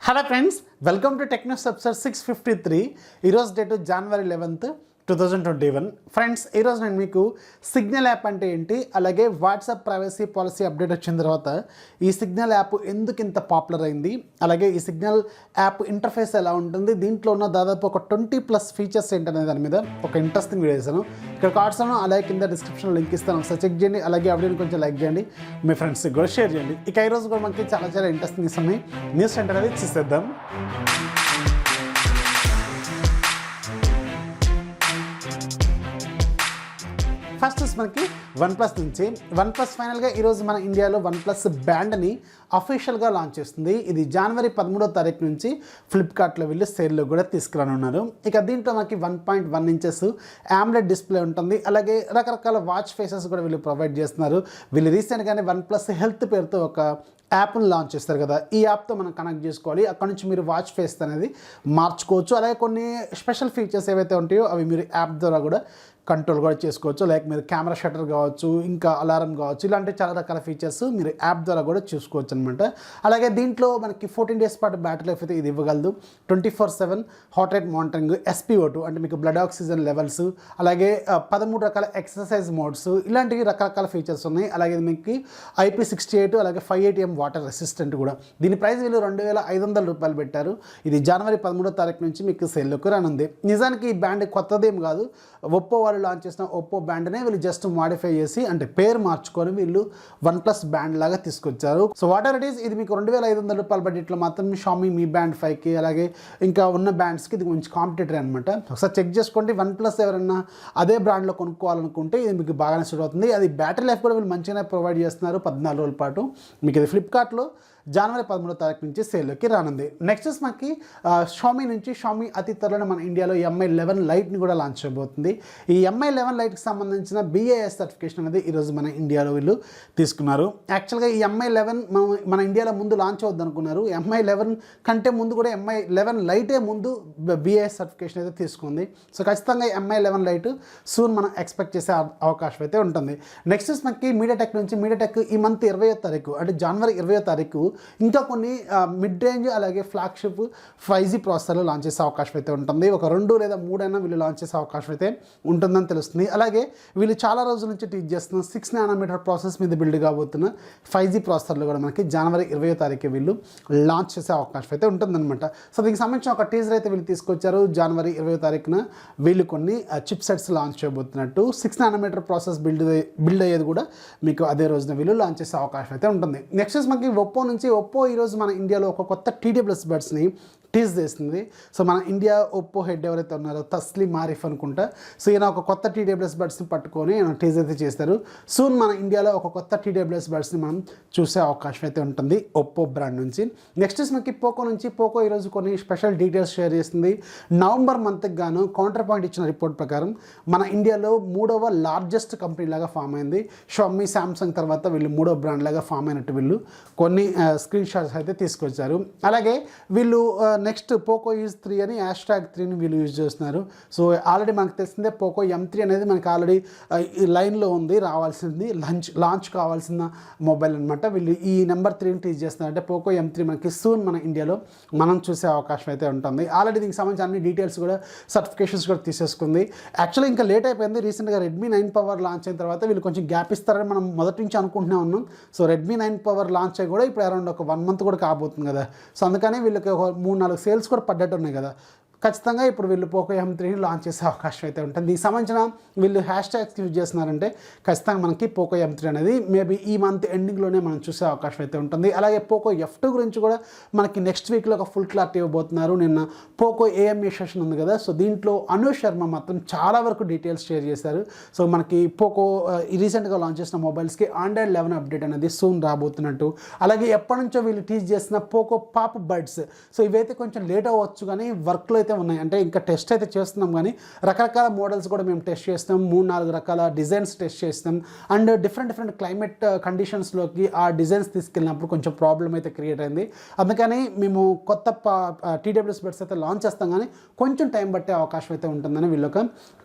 Hello friends, welcome to Technos episode 653. ఈరోజు date జనవరి 11th 2021. Friends, ఈరోజు నేను మీకు సిగ్నల్ యాప్ అంటే ఏంటి, అలాగే వాట్సాప్ ప్రైవసీ పాలసీ అప్డేట్ వచ్చిన తర్వాత ఈ సిగ్నల్ యాప్ ఎందుకు ఇంత పాపులర్ అయింది, అలాగే ఈ సిగ్నల్ యాప్ ఇంటర్ఫేస్ ఎలా ఉంటుంది, దీంట్లో ఉన్న దాదాపు ఒక 20+ ఫీచర్స్ ఏంటనే దాని మీద ఒక ఇంట్రెస్టింగ్ వీడియో చేశాను. ఇక్కడ కార్డ్స్ను అలాగే కింద డిస్క్రిప్షన్లో లింక్ ఇస్తాను, ఒకసారి చెక్ చేయండి. అలాగే అప్డేట్ని కొంచెం లైక్ చేయండి, మీ ఫ్రెండ్స్కి కూడా షేర్ చేయండి. ఇక ఈరోజు కూడా మనకి చాలా ఇంట్రెస్టింగ్ ఉన్నాయి. న్యూస్ సెంటర్ అనేది చూసేద్దాం. ఫస్ట్ మనకి OnePlus నుంచి OnePlus ఫైనల్గా ఈరోజు మన ఇండియాలో OnePlus బ్యాండ్ని అఫీషియల్గా లాంచ్ చేస్తుంది. ఇది జనవరి 13వ తారీఖు నుంచి ఫ్లిప్కార్ట్లో వీళ్ళు సేల్లో కూడా తీసుకురానున్నారు. ఇక దీంట్లో మనకి 1.1 ఇంచెస్ AMOLED డిస్ప్లే ఉంటుంది. అలాగే రకరకాల వాచ్ ఫేసెస్ కూడా వీళ్ళు ప్రొవైడ్ చేస్తున్నారు. వీళ్ళు రీసెంట్గానే OnePlus హెల్త్ పేరుతో ఒక యాప్ని లాంచ్ చేస్తారు కదా, ఈ యాప్తో మనం కనెక్ట్ చేసుకోవాలి. అక్కడ నుంచి మీరు వాచ్ ఫేస్ అనేది మార్చుకోవచ్చు. అలాగే కొన్ని స్పెషల్ ఫీచర్స్ ఏవైతే ఉంటాయో అవి మీరు యాప్ ద్వారా కూడా కంట్రోల్ కూడా చేసుకోవచ్చు. లైక్ మీరు కెమెరా షట్టర్ కావచ్చు, ఇంకా అలారం కావచ్చు, ఇలాంటి చాలా రకాల ఫీచర్స్ మీరు యాప్ ద్వారా కూడా చూసుకోవచ్చు అనమాట. అలాగే దీంట్లో మనకి 14 days పాటు బ్యాటరీ లైఫ్ అయితే ఇది ఇవ్వగలదు. 24/7 హార్ట్ రేట్ మానిటరింగ్, SpO2 అంటే మీకు బ్లడ్ ఆక్సిజన్ లెవెల్స్, అలాగే 13 రకాల ఎక్సర్సైజ్ మోడ్స్, ఇలాంటివి రకరకాల ఫీచర్స్ ఉన్నాయి. అలాగే మీకు IP68 అలాగే 580M వాటర్ రెసిస్టెంట్ కూడా. దీని ప్రైస్ వీళ్ళు 2,500 రూపాయలు పెట్టారు. ఇది జనవరి 13వ తారీఖు నుంచి మీకు సేల్లోకి రానుంది. నిజానికి ఈ బ్యాండ్ కొత్తదేం కాదు, ఒప్పో వాళ్ళు లాంచ్ చేసిన ఒప్పో బ్యాండ్నే వీళ్ళు జస్ట్ మాడిఫై చేసి, అంటే పేరు మార్చుకొని వీళ్ళు OnePlus బ్యాండ్ లాగా తీసుకొచ్చారు. So what ever it is, ఇది మీకు 2,500 రూపాయల బడ్జెట్లో మాత్రం షామీ Mi Band 5కి అలాగే ఇంకా ఉన్న బ్యాండ్స్కి ఇది కొంచెం కాంపిటేటర్ అనమాట. ఒకసారి చెక్ చేసుకోండి. OnePlus ఎవరైనా అదే బ్రాండ్లో కొనుక్కోవాలనుకుంటే ఇది మీకు బాగానే సూట్ అవుతుంది. అది బ్యాటరీ లైఫ్ కూడా వీళ్ళు మంచిగానే ప్రొవైడ్ చేస్తున్నారు. 14 రోజుల పాటు మీకు ఇది ఫ్లిప్కార్ట్లో జనవరి 13వ తారీఖు నుంచి సేల్లోకి రానుంది. నెక్స్ట్ మనకి షామీ నుంచి షామీ అతి త్వరలో మన ఇండియాలో Mi 11 లైట్ని కూడా లాంచ్ చేయబోతుంది. ఈ Mi 11 లైట్కి సంబంధించిన BIS సర్టిఫికేషన్ అనేది ఈరోజు మన ఇండియాలో వీళ్ళు తీసుకున్నారు. యాక్చువల్గా ఈ Mi 11 మన ఇండియాలో ముందు లాంచ్ అవుద్ది అనుకున్నారు. Mi 11 కంటే ముందు కూడా Mi 11 లైటే ముందు BIS సర్టిఫికేషన్ అయితే తీసుకుంది. సో ఖచ్చితంగా Mi 11 లైట్ సూన్ మనం ఎక్స్పెక్ట్ చేసే అవకాశం అయితే ఉంటుంది. నెక్స్ట్ మనకి MediaTek నుంచి MediaTek ఈ మంత్ 20వ తారీఖు అంటే జనవరి 20వ తారీఖు ఇంకా కొన్ని మిడ్ రేంజ్ అలాగే ఫ్లాగ్షిప్ 5G ప్రాసెసర్లు లాంచ్ చేసే అవకాశం అయితే ఉంటుంది. ఒక 2 లేదా 3 అయినా వీళ్ళు లాంచ్ చేసే అవకాశం అయితే ఉంటుందని తెలుస్తుంది. అలాగే వీళ్ళు చాలా రోజుల నుంచి టీచ్ చేస్తున్న 6 nanometer ప్రాసెస్ మీద బిల్డ్ కాబోతున్న 5G ప్రాసెసర్లు కూడా మనకి జనవరి 20వ తారీఖు వీళ్ళు లాంచ్ చేసే అవకాశం అయితే ఉంటుందన్నమాట. సో దీనికి సంబంధించిన ఒక టీజర్ అయితే వీళ్ళు తీసుకొచ్చారు. జనవరి 20వ తారీఖున వీళ్ళు కొన్ని చిప్ సెట్స్ లాంచ్ చేయబోతున్నట్టు. 6 nanometer ప్రాసెస్ బిల్డ్ అయ్యేది కూడా మీకు అదే రోజున వీళ్ళు లాంచ్ చేసే అవకాశం అయితే ఉంటుంది. నెక్స్ట్ మనకి ఒప్పో నుంచి ఒప్పో ఈరోజు మన ఇండియాలో ఒక కొత్త TWS బడ్స్ని టీజ్ చేస్తుంది. సో మన ఇండియా ఒప్పో హెడ్ ఎవరైతే ఉన్నారో తస్లీం ఆరిఫ్ అనుకుంటా, సో ఈయన ఒక కొత్త TWS బడ్స్ని పట్టుకొని టీజ్ అయితే చేస్తారు. సూన్ మన ఇండియాలో ఒక కొత్త TWS బడ్స్ని మనం చూసే అవకాశం అయితే ఉంటుంది ఒప్పో బ్రాండ్ నుంచి. నెక్స్ట్ మనకి పోకో నుంచి పోకో ఈరోజు కొన్ని స్పెషల్ డీటెయిల్స్ షేర్ చేస్తుంది. నవంబర్ మంత్కి గాను కౌంటర్ పాయింట్ ఇచ్చిన రిపోర్ట్ ప్రకారం మన ఇండియాలో 3వ లార్జెస్ట్ కంపెనీ లాగా ఫామ్ అయింది. షామీ శాంసంగ్ తర్వాత వీళ్ళు 3వ బ్రాండ్ లాగా ఫామ్ అయినట్టు వీళ్ళు కొన్ని స్క్రీన్ షాట్స్ అయితే తీసుకొచ్చారు. అలాగే వీళ్ళు నెక్స్ట్ పోకో E3 అని #3ని వీళ్ళు యూజ్ చేస్తున్నారు. సో ఆల్రెడీ మనకు తెలిసిందే పోకో M3 అనేది మనకి ఆల్రెడీ లైన్లో ఉంది, రావాల్సింది లాంచ్ కావాల్సిన మొబైల్ అనమాట. వీళ్ళు ఈ నెంబర్ 3ని టీచ్ చేస్తున్నారు. అంటే పోకో M3 మనకి సూన్ మన ఇండియాలో మనం చూసే అవకాశం అయితే ఉంటుంది. ఆల్రెడీ దీనికి సంబంధించిన అన్ని డీటెయిల్స్ కూడా సర్టిఫికేషన్స్ కూడా తీసేసుకుంది. యాక్చువల్లీ ఇంకా లేట్ అయిపోయింది. రీసెంట్గా Redmi 9 పవర్ లాంచ్ అయిన తర్వాత వీళ్ళు కొంచెం గ్యాప్ ఇస్తారని మనం మొదటి నుంచి అనుకుంటూనే ఉన్నాం. సో Redmi 9 పవర్ లాంచ్ అయ్యి కూడా ఇప్పుడు అరౌండ్ ఒక 1 month కూడా కాబోతుంది కదా. సో అందుకని వీళ్ళకి ఒక 3-4 సేల్స్ కూడా పడ్డట్టు ఉన్నాయి కదా. ఖచ్చితంగా ఇప్పుడు వీళ్ళు పోకో M3ని లాంచ్ చేసే అవకాశం అయితే ఉంటుంది. దీనికి సంబంధించిన వీళ్ళు #యూజ్ చేస్తున్నారంటే ఖచ్చితంగా మనకి పోకో M3 అనేది మేబీ ఈ మంత్ ఎండింగ్లోనే మనం చూసే అవకాశం అయితే ఉంటుంది. అలాగే పోకో F2 గురించి కూడా మనకి నెక్స్ట్ వీక్లో ఒక ఫుల్ క్లారిటీ ఇవ్వబోతున్నారు. నిన్న పోకో AMA సెషన్ ఉంది కదా, సో దీంట్లో అను శర్మ మాత్రం చాలా వరకు డీటెయిల్స్ షేర్ చేశారు. సో మనకి పోకో రీసెంట్గా లాంచ్ చేసిన మొబైల్స్కి Android 11 అప్డేట్ అనేది సూన్ రాబోతున్నట్టు. అలాగే ఎప్పటి నుంచో వీళ్ళు టీచ్ చేసిన పోకో పాప్ బడ్స్, సో ఇవైతే కొంచెం లేట్ అవ్వచ్చు కానీ వర్క్లో అయితే ఉన్నాయి, అంటే ఇంకా టెస్ట్ అయితే చేస్తున్నాం కానీ రకరకాల మోడల్స్ కూడా మేము టెస్ట్ చేస్తాం, 3-4 రకాల డిజైన్స్ టెస్ట్ చేస్తాం. అండ్ డిఫరెంట్ క్లైమేట్ కండిషన్స్లోకి ఆ డిజైన్స్ తీసుకెళ్ళినప్పుడు కొంచెం ప్రాబ్లం అయితే క్రియేట్ అయింది. అందుకని మేము కొత్త TWS బడ్స్ అయితే లాంచ్ చేస్తాం కానీ కొంచెం టైం పట్టే అవకాశం అయితే ఉంటుందని వీళ్ళు ఒక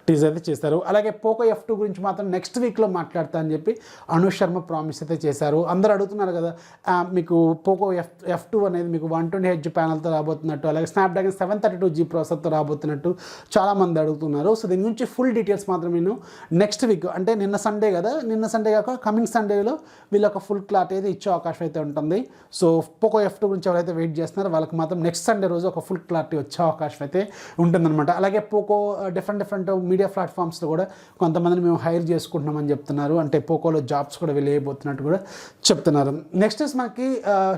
టీజర్ అయితే చేశారు. అలాగే POCO F2 గురించి మాత్రం నెక్స్ట్ వీక్లో మాట్లాడతా అని చెప్పి అనుష్ శర్మ ప్రామిస్ అయితే చేశారు. అందరూ అడుగుతున్నారు కదా మీకు POCO F2 అనేది మీకు 120Hz ప్యానల్తో రాబోతున్నట్టు, అలాగే స్నాప్డ్రాగన్ 732G ప్రాసెసర్తో రాబోతున్నట్టు చాలామంది అడుగుతున్నారు. సో దీని గురించి ఫుల్ డీటెయిల్స్ మాత్రం నేను నెక్స్ట్ వీక్, అంటే నిన్న సండే కాక కమింగ్ సండేలో వీళ్ళు ఒక ఫుల్ క్లారిటీ అయితే ఇచ్చే అవకాశం అయితే ఉంటుంది. సో POCO F2 గురించి ఎవరైతే వెయిట్ చేస్తున్నారో వాళ్ళకి మాత్రం నెక్స్ట్ సండే రోజు ఒక ఫుల్ క్లారిటీ వచ్చే అవకాశం అయితే ఉంటుందన్నమాట. అలాగే POCO డిఫరెంట్ మీడియా ప్లాట్ఫామ్స్లో కూడా కొంతమందిని మేము హైర్ చేసుకుంటున్నామని చెప్తున్నారు, అంటే పోకోలో జాబ్స్ కూడా వెళ్ళేయబోతున్నట్టు కూడా చెప్తున్నారు. నెక్స్ట్ మనకి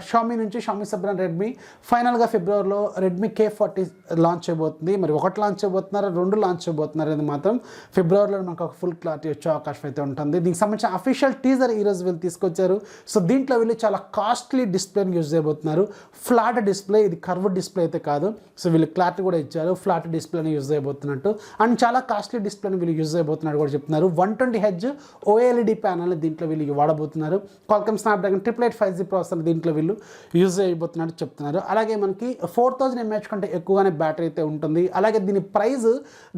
షామీ నుంచి షామీ సబ్ బ్రాండ్ రెడ్మీ ఫైనల్గా ఫిబ్రవరిలో Redmi K40 లాంచ్ చేయబోతుంది. మరి 1 లాంచ్ చేయబోతున్నారు, 2 లాంచ్ చేయబోతున్నారు అనేది మాత్రం ఫిబ్రవరిలో మనకు ఒక ఫుల్ క్లారిటీ వచ్చే అవకాశం అయితే ఉంటుంది. దీనికి సంబంధించిన అఫీషియల్ టీజర్ ఈరోజు వీళ్ళు తీసుకొచ్చారు. సో దీంట్లో వీళ్ళు చాలా కాస్ట్లీ డిస్ప్లేని యూజ్ చేయబోతున్నారు. ఫ్లాట్ డిస్ప్లే, ఇది కర్వ్ డిస్ప్లే అయితే కాదు. సో వీళ్ళు క్లారిటీ కూడా ఇచ్చారు, ఫ్లాట్ డిస్ప్లేని యూజ్ చేయబోతున్నట్టు. అండ్ చాలా కాస్ట్లీ డిస్ప్లేని వీళ్ళు యూజ్ చేయబోతున్నారు కూడా చెప్తున్నారు. 120Hz OLED ప్యానల్ దీంట్లో వీళ్ళు వాడబోతున్నారు. Qualcomm Snapdragon 888 5G ప్రాసెసర్ దీంట్లో వీళ్ళు యూజ్ చేయబోతున్నట్టు చెప్తున్నారు. అలాగే మనకి 4000 mAh కంటే ఎక్కువగానే బ్యాటరీ అయితే ఉంటుంది. అలాగే దీని ప్రైస్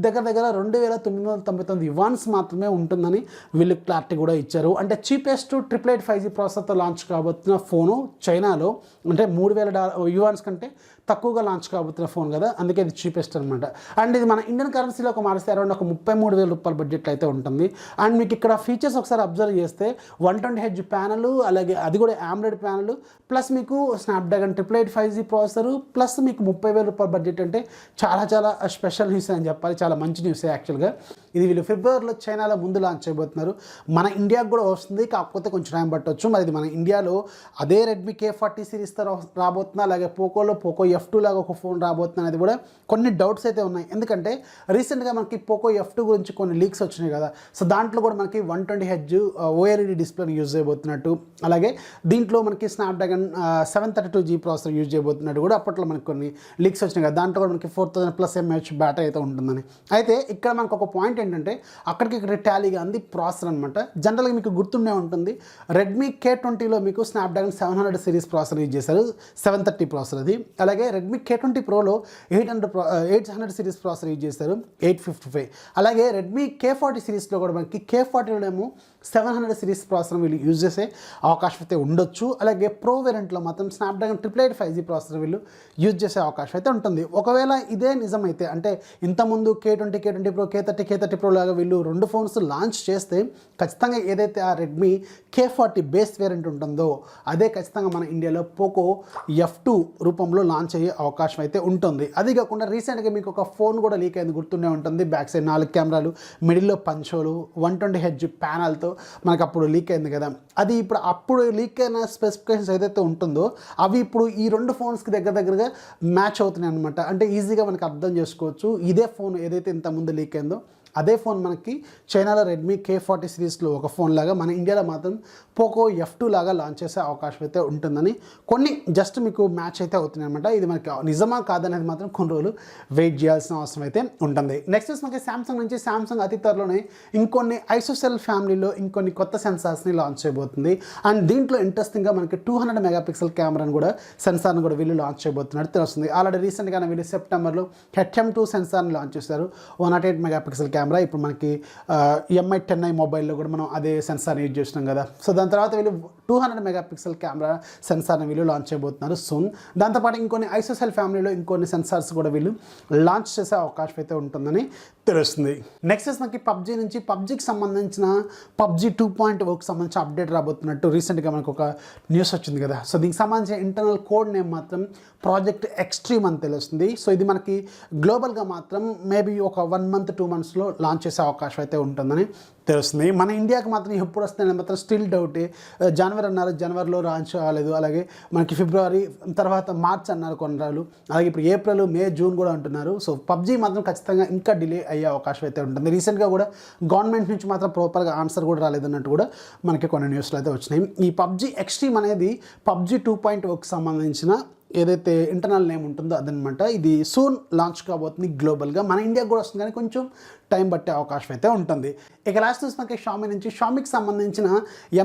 దగ్గర 2999 యువాన్స్ మాత్రమే ఉంటుందని వీళ్ళు క్లారిటీ కూడా ఇచ్చారు. అంటే చీపెస్ట్ 888 5G ప్రాసెసర్తో లాంచ్ కాబోతున్న ఫోను చైనాలో, అంటే 3000 యువాన్స్ కంటే తక్కువగా లాంచ్ కాబోతున్న ఫోన్ కదా, అందుకే ఇది చీపెస్ట్ అనమాట. అండ్ ఇది మన ఇండియన్ కరెన్సీలోకి మారిస్తే అరౌండ్ ఒక 33,000 రూపాయల బడ్జెట్లో అయితే ఉంటుంది. అండ్ మీకు ఇక్కడ ఫీచర్స్ ఒకసారి అబ్జర్వ్ చేస్తే 120Hz ప్యానల్, అలాగే అది కూడా AMOLED ప్యానల్, ప్లస్ మీకు స్నాప్డ్రాగన్ 888 5G ప్రాసెసర్, ప్లస్ మీకు 30,000 రూపాయల బడ్జెట్ అంటే చాలా స్పెషల్ న్యూస్ అని చెప్పాలి, చాలా మంచి న్యూస్ యాక్చువల్గా. ఇది వీళ్ళు ఫిబ్రవరిలో చైనాలో ముందు లాంచ్ చేయబోతున్నారు. మన ఇండియాకు కూడా వస్తుంది, కాకపోతే కొంచెం టైం పట్టవచ్చు. మరి ఇది మన ఇండియాలో అదే Redmi K40 సిరీస్తో రాబోతున్నా, అలాగే POCO F2 లాగా ఒక ఫోన్ రాబోతున్నా అనేది కూడా కొన్ని డౌట్స్ అయితే ఉన్నాయి. ఎందుకంటే రీసెంట్గా మనకి POCO F2 గురించి కొన్ని లీక్స్ వచ్చినాయి కదా. సో దాంట్లో కూడా మనకి 120Hz OLED డిస్ప్లేని యూజ్ చేయబోతున్నట్టు, అలాగే దీంట్లో మనకి స్నాప్డ్రాగన్ 732G ప్రాసెసర్ యూజ్ చేయబోతున్నట్టు కూడా అప్పట్లో మనకి కొన్ని లీక్స్ వచ్చినాయి కదా. దాంట్లో కూడా మనకి 4000+ mAh బ్యాటరీ అయితే ఉంటుందని. అయితే ఇక్కడ మనకు ఒక పాయింట్ ఏంటంటే ఇక్కడ టాలీగా అంది ప్రాసెసర్ అనమాట. జనరల్గా మీకు గుర్తుండే ఉంటుంది, Redmi K20లో మీకు స్నాప్డ్రాగన్ 700 సిరీస్ ప్రాసెసర్ యూజ్ చేశారు, 730 ప్రాసెసర్ అది. అలాగే Redmi K20 Proలో 800 series processor use చేశారు, 855. అలాగే Redmi K40 సిరీస్లో కూడా మనకి K40లో ఏమో 700 సిరీస్ ప్రాసెసర్ వీళ్ళు యూజ్ చేసే అవకాశం అయితే ఉండొచ్చు. అలాగే ప్రో వేరియంట్లో మాత్రం స్నాప్డ్రాగన్ 888 5G ప్రాసెసర్ వీళ్ళు యూజ్ చేసే అవకాశం అయితే ఉంటుంది. ఒకవేళ ఇదే నిజమైతే, అంటే ఇంతకుముందు K20 Pro, K30 Pro లాగా వీళ్ళు 2 ఫోన్స్ లాంచ్ చేస్తే ఖచ్చితంగా ఏదైతే ఆ Redmi K40 బేస్ వేరియంట్ ఉంటుందో అదే ఖచ్చితంగా మన ఇండియాలో POCO F2 రూపంలో లాంచ్ అయ్యే అవకాశం అయితే ఉంటుంది. అది కాకుండా రీసెంట్గా మీకు ఒక ఫోన్ కూడా లీక్ అయింది, గుర్తుండే ఉంటుంది. బ్యాక్ సైడ్ 4 కెమెరాలు, మిడిల్లో పంచోలు, 120Hz ప్యానల్తో మనకు అప్పుడు లీక్ అయింది కదా. అది అప్పుడు లీక్ అయిన స్పెసిఫికేషన్స్ ఏదైతే ఉంటుందో అవి ఇప్పుడు ఈ 2 ఫోన్స్కి దగ్గరగా మ్యాచ్ అవుతున్నాయి అనమాట. అంటే ఈజీగా మనకు అర్థం చేసుకోవచ్చు, ఇదే ఫోన్ ఏదైతే ఇంతకుముందు లీక్ అయిందో అదే ఫోన్ మనకి చైనాలో Redmi K40 సిరీస్లో ఒక ఫోన్ లాగా మన ఇండియాలో మాత్రం POCO F2 లాగా లాంచ్ చేసే అవకాశం అయితే ఉంటుందని కొన్ని జస్ట్ మీకు మ్యాచ్ అయితే అవుతున్నాయి అనమాట. ఇది మనకి నిజమా కాదనేది మాత్రం కొన్ని రోజులు వెయిట్ చేయాల్సిన అవసరం అయితే ఉంటుంది. నెక్స్ట్ మనకి సామ్సంగ్ నుంచి సామ్సంగ్ అతి త్వరలోనే ఇంకొన్ని ఐసోసెల్ ఫ్యామిలీలో ఇంకొన్ని కొత్త సెన్సార్స్ని లాంచ్ చేయబోతుంది. అండ్ దీంట్లో ఇంట్రెస్టింగ్గా మనకి 200 మెగాపిక్సెల్ కెమెరాని కూడా సెన్సార్ని కూడా వీళ్ళు లాంచ్ చేయబోతున్నట్టు తెలుస్తుంది. ఆల్రెడీ రీసెంట్గానే వీళ్ళు సెప్టెంబర్లో HM2 సెన్సార్ని లాంచ్ చేశారు, 108 మెగాపిక్సెల్ కెమెరా. ఇప్పుడు మనకి MI 10i మొబైల్లో కూడా మనం అదే సెన్సార్ని యూజ్ చేస్తున్నాం కదా. సో దాని తర్వాత వీళ్ళు 200 మెగాపిక్సెల్ కెమెరా సెన్సార్ని వీళ్ళు లాంచ్ చేయబోతున్నారు సూన్. దాంతోపాటు ఇంకొన్ని ఐసోసెల్ ఫ్యామిలీలో ఇంకొన్ని సెన్సార్స్ కూడా వీళ్ళు లాంచ్ చేసే అవకాశం అయితే ఉంటుందని తెలుస్తుంది. నెక్స్ట్ మనకి PUBG నుంచి PUBGకి సంబంధించిన PUBG 2.0కి సంబంధించిన అప్డేట్ రాబోతున్నట్టు రీసెంట్గా మనకు ఒక న్యూస్ వచ్చింది కదా. సో దీనికి సంబంధించిన ఇంటర్నల్ కోడ్ నేమ్ మాత్రం ప్రాజెక్ట్ ఎక్స్ట్రీమ్ అని తెలుస్తుంది. సో ఇది మనకి గ్లోబల్గా మాత్రం మేబీ ఒక 1 month 2 monthsలో లాంచ్ చేసే అవకాశం అయితే ఉంటుందని తెలుస్తుంది. మన ఇండియాకి మాత్రం ఎప్పుడు వస్తుందని మాత్రం స్టిల్ డౌటే. జనవరి అన్నారు, జనవరిలో లాంచ్ అవ్వలేదు. అలాగే మనకి ఫిబ్రవరి తర్వాత మార్చ్ అన్నారు కొన్ని రోజులు, అలాగే ఇప్పుడు ఏప్రిల్, మే, జూన్ కూడా అంటున్నారు. సో PUBG మాత్రం ఖచ్చితంగా ఇంకా డిలే అయ్యే అవకాశం అయితే ఉంటుంది. రీసెంట్గా కూడా గవర్నమెంట్ నుంచి మాత్రం ప్రాపర్గా ఆన్సర్ కూడా రాలేదన్నట్టు కూడా మనకి కొన్ని న్యూస్లో అయితే వచ్చినాయి. ఈ PUBG ఎక్స్ట్రీమ్ అనేది PUBG 2.0కి సంబంధించిన ఏదైతే ఇంటర్నల్ నేమ్ ఉంటుందో అదనమాట. ఇది సూన్ లాంచ్ కాబోతుంది గ్లోబల్గా. మన ఇండియాకి కూడా వస్తుంది కానీ కొంచెం టైం పట్టే అవకాశం అయితే ఉంటుంది. ఇక లాస్ట్ చూసి మనకి షామీ నుంచి షామీకి సంబంధించిన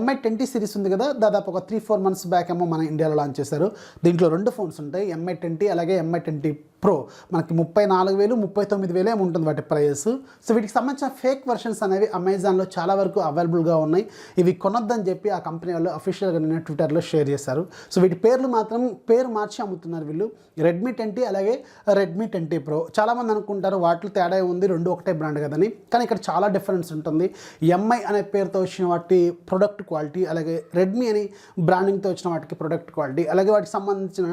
MI20 సిరీస్ ఉంది కదా, దాదాపు ఒక 3-4 మంత్స్ బ్యాక్ ఏమో మన ఇండియాలో లాంచ్ చేశారు. దీంట్లో 2 ఫోన్స్ ఉంటాయి, MI20 అలాగే MI20 Pro. మనకి 34,000 39,000 ఏమి ఉంటుంది వాటి ప్రైస్. సో వీటికి సంబంధించిన ఫేక్ వర్షన్స్ అనేవి అమెజాన్లో చాలా వరకు అవైలబుల్గా ఉన్నాయి. ఇవి కొనొద్దని చెప్పి ఆ కంపెనీ వాళ్ళు అఫీషియల్గా నిన్న ట్విట్టర్లో షేర్ చేశారు. సో వీటి పేర్లు మాత్రం పేరు మార్చి అమ్ముతున్నారు వీళ్ళు. Redmi 10T అలాగే Redmi 10T Pro. చాలామంది అనుకుంటారు వాటిలో తేడా ఉంది, రెండు ఒకటే బ్రాండ్ కదని, కానీ ఇక్కడ చాలా డిఫరెన్స్ ఉంటుంది. MI అనే పేరుతో వచ్చిన వాటి ప్రొడక్ట్ క్వాలిటీ, అలాగే రెడ్మీ అని బ్రాండింగ్తో వచ్చిన వాటికి ప్రొడక్ట్ క్వాలిటీ, అలాగే వాటికి సంబంధించిన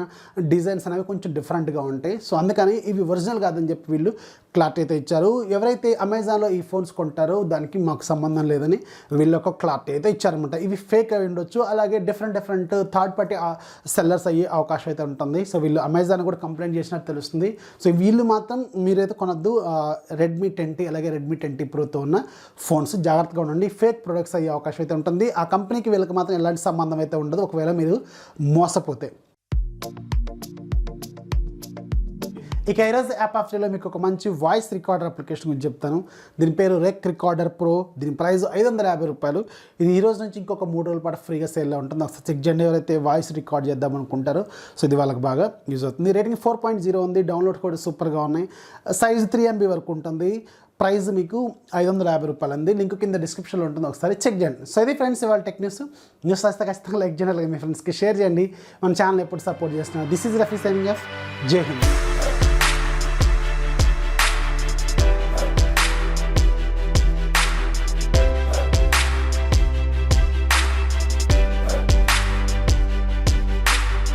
డిజైన్స్ అనేవి కొంచెం డిఫరెంట్గా ఉంటాయి. సో అందుకని ఇవి ఒరిజినల్ కాదని చెప్పి వీళ్ళు క్లారిటీ అయితే ఇచ్చారు. ఎవరైతే అమెజాన్లో ఈ ఫోన్స్ కొంటారో దానికి మాకు సంబంధం లేదని వీళ్ళు ఒక క్లారిటీ అయితే ఇచ్చారనమాట. ఇవి ఫేక్ అయి ఉండొచ్చు, అలాగే డిఫరెంట్ థర్డ్ పార్టీ సెల్లర్స్ అయ్యే అవకాశం అయితే ఉంటుంది. సో వీళ్ళు అమెజాన్ కూడా కంప్లైంట్ చేసినట్టు తెలుస్తుంది. సో వీళ్ళు మాత్రం మీరైతే కొనొద్దు Redmi 10T అలాగే Redmi 10T Proతో ఉన్న ఫోన్స్. జాగ్రత్తగా ఉండండి, ఫేక్ ప్రొడక్ట్స్ అయ్యే అవకాశం అయితే ఉంటుంది. ఆ కంపెనీకి వీళ్ళకి మాత్రం ఎలాంటి సంబంధం అయితే ఉండదు ఒకవేళ మీరు మోసపోతే. ఇక ఈరోజు యాప్ ఆఫ్ డేలో మీకు ఒక మంచి వాయిస్ రికార్డర్ అప్లికేషన్ గురించి చెప్తాను. దీని పేరు రెక్ రికార్డర్ ప్రో. దీని ప్రైస్ 550 రూపాయలు. ఇది ఈ రోజు నుంచి ఇంకొక 3 రోజుల పాటు ఫ్రీగా సేల్లో ఉంటుంది. ఒకసారి చెక్ చేయండి ఎవరైతే వాయిస్ రికార్డ్ చేద్దాం అనుకుంటారో. సో ఇది వాళ్ళకి బాగా యూజ్ అవుతుంది. రేటింగ్ 4.0 ఉంది. డౌన్లోడ్ కూడా సూపర్గా ఉన్నాయి. సైజ్ 3 MB వరకు ఉంటుంది. ప్రైస్ మీకు 550 రూపాయలు ఉంది. లింక్ కింద డిస్క్రిప్షన్లో ఉంటుంది, ఒకసారి చెక్ చేయండి. సో ఇది ఫ్రెండ్స్ ఇవాళ టెక్ న్యూస్ వస్తే ఖచ్చితంగా లైక్ చేయండి, అలాగే మీ ఫ్రెండ్స్కి షేర్ చేయండి. మన ఛానల్ ఎప్పుడు సపోర్ట్ చేస్తున్నారు. This is Rafi signing off. జై హింద్.